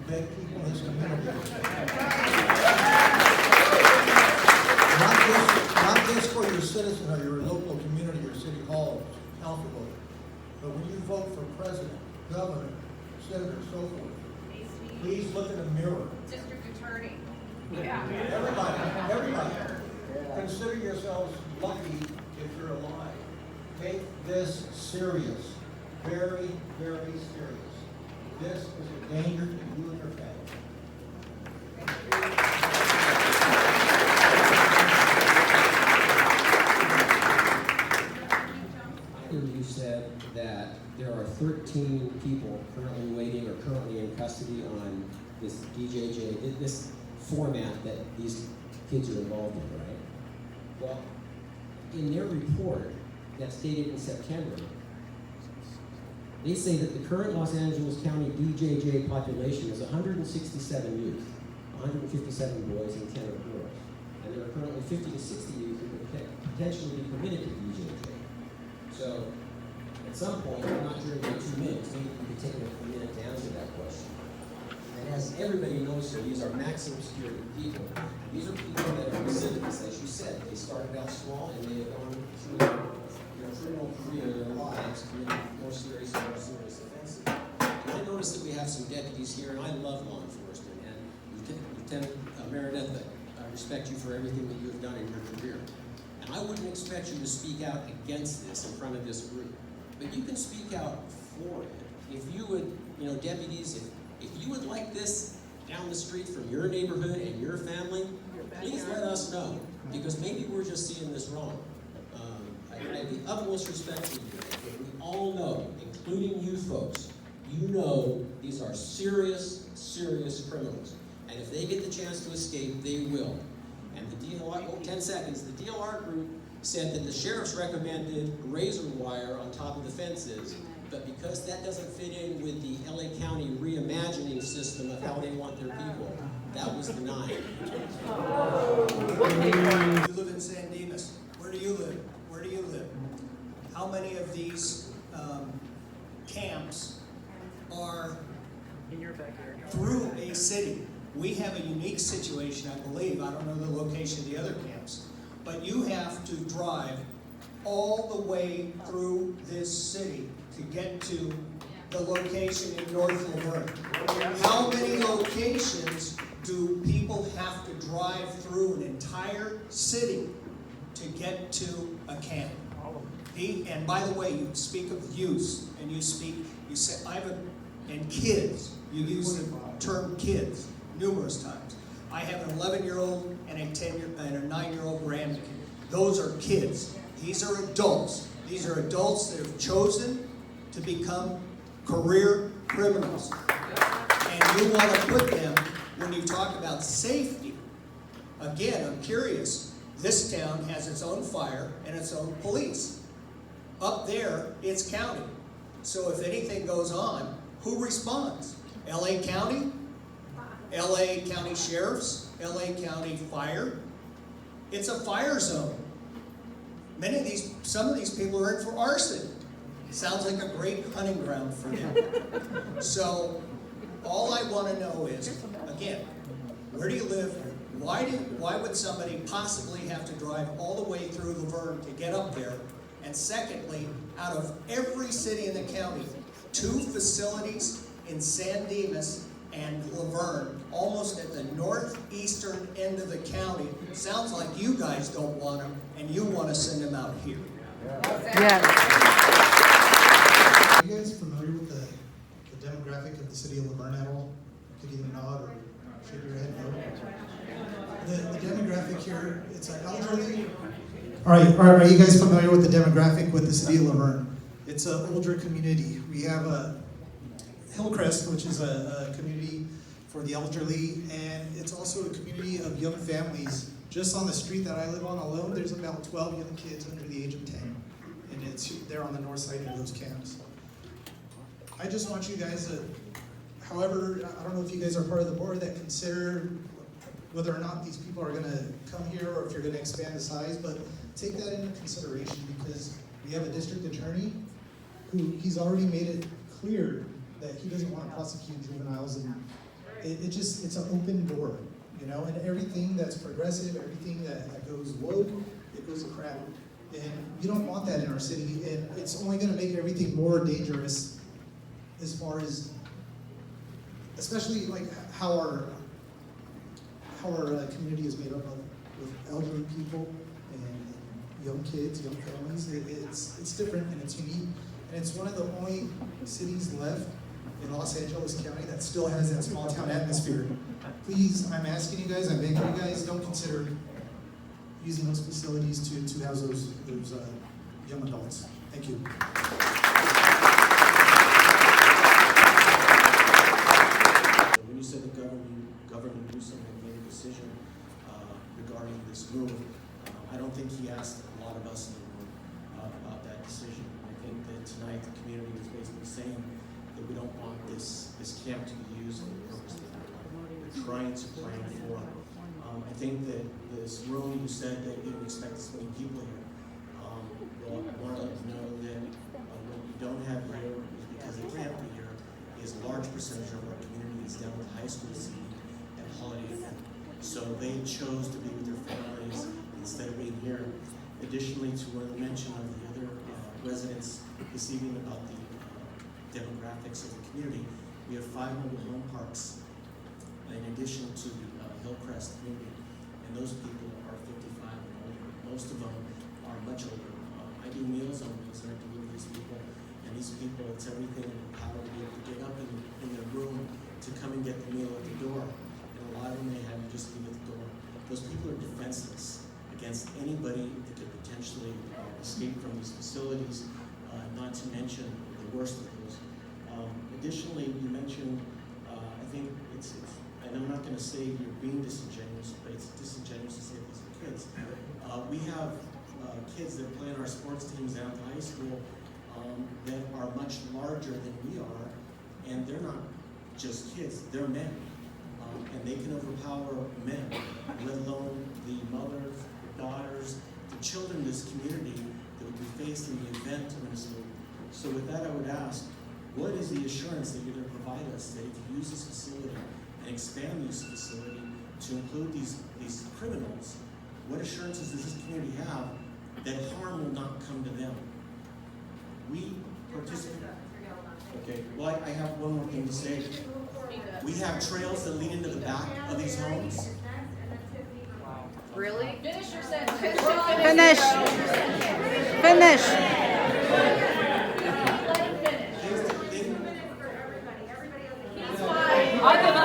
beg people in this community, not just for your citizen or your local community or city hall, council vote, but when you vote for president, governor, senator, so forth, please look in the mirror. District attorney. Everybody. Consider yourselves lucky if you're alive. Take this serious. Very, very serious. This is a danger to you and your family. You said that there are 13 people currently waiting or currently in custody on this DJJ, this format that these kids are involved in, right? Well, in their report that's dated in September, they say that the current Los Angeles County DJJ population is 167 youth, 157 boys and 10 girls. And there are currently 50 to 60 youth who could potentially be permitted to DJJ. So, at some point, I'm not sure about 2 minutes, maybe you could take a minute to answer that question. And as everybody knows here, these are maximum security people. These are people that are recidivists, as you said. They started out small and they have gone through their criminal career, their lives, committing more serious and more serious offenses. And I noticed that we have some deputies here, and I love law enforcement. And Lieutenant Meredith, I respect you for everything that you have done in your career. And I wouldn't expect you to speak out against this in front of this group. But you can speak out for it. If you would, deputies, if you would like this down the street from your neighborhood and your family, please let us know, because maybe we're just seeing this wrong. I have the utmost respect for you, but we all know, including you folks, you know these are serious, serious criminals. And if they get the chance to escape, they will. And the DLR, 10 seconds, the DLR group said that the sheriff's recommended razor wire on top of the fences, but because that doesn't fit in with the LA County reimagining system of how they want their people, that was denied. You live in San Dimas. Where do you live? Where do you live? How many of these camps are in your backyard through a city? We have a unique situation, I believe. I don't know the location of the other camps, but you have to drive all the way through this city to get to the location in North Laverne. How many locations do people have to drive through an entire city to get to a camp? And by the way, you speak of youth, and you say, and kids. You use the term kids numerous times. I have an 11-year-old and a 9-year-old grandkid. Those are kids. These are adults. These are adults that have chosen to become career criminals. And you want to put them, when you talk about safety, again, I'm curious, this town has its own fire and its own police. Up there, it's county. So if anything goes on, who responds? LA County? LA County Sheriffs? LA County Fire? It's a fire zone. Some of these people are in for arson. Sounds like a great hunting ground for them. So, all I want to know is, again, where do you live? Why would somebody possibly have to drive all the way through Laverne to get up there? And secondly, out of every city in the county, 2 facilities in San Dimas and Laverne, almost at the northeastern end of the county. Sounds like you guys don't want them, and you want to send them out here. Yes. Are you guys familiar with the demographic of the city of Laverne at all? Could either nod or shake your head no. The demographic here, it's an elderly. All right, are you guys familiar with the demographic with the city of Laverne? It's an older community. We have a Hillcrest, which is a community for the elderly, and it's also a community of young families. Just on the street that I live on alone, there's about 12 young kids under the age of 10, and they're on the north side of those camps. I just want you guys to, however, I don't know if you guys are part of the board that consider whether or not these people are going to come here or if you're going to expand the size, but take that into consideration because we have a district attorney who he's already made it clear that he doesn't want to prosecute juveniles, and it's an open door, you know, and everything that's progressive, everything that goes woke, it goes to crap. And we don't want that in our city, and it's only gonna make everything more dangerous as far as, especially like how our community is made up of, with elderly people and young kids, young families. It's different and it's unique, and it's one of the only cities left in Los Angeles County that still has that small town atmosphere. Please, I'm asking you guys, I'm begging you guys, don't consider using those facilities to house those young adults. Thank you. When you said the government knew something, made a decision regarding this move, I don't think he asked a lot of us in the room about that decision. I think that tonight the community is basically saying that we don't want this camp to be used for the purpose that we're trying to plan for. I think that this room, you said that you didn't expect this many people here. Well, I want to let you know that what you don't have here is because they can't be here, is a large percentage of our community is down with high school season and holiday event. So they chose to be with their families instead of being here. Additionally, to what I mentioned of the other residents this evening about the demographics of the community, we have 5 mobile home parks in addition to Hillcrest community, and those people are 55 and older. Most of them are much older. I do meals on wheels, and I have to look at these people, and these people, it's everything in their power to be able to get up in their room to come and get the meal at the door, and a lot of them they have to just leave at the door. Those people are defenseless against anybody that could potentially escape from these facilities, not to mention the worst of those. Additionally, you mentioned, I think and I'm not going to say you're being disingenuous, but it's disingenuous to say these are kids. We have kids that play on our sports teams down at high school that are much larger than we are, and they're not just kids, they're men. And they can overpower men, let alone the mothers, the daughters, the children in this community that would be faced in the event of an assault. So with that, I would ask, what is the assurance that you're going to provide us that if you use this facility and expand the use of the facility to include these criminals, what assurances does this community have that harm will not come to them? We participate. Okay, well, I have one more thing to say. We have trails that lead into the back of these homes. Really? Finish your sentence. Finish. Finish. Let him finish. Things that- He's fine.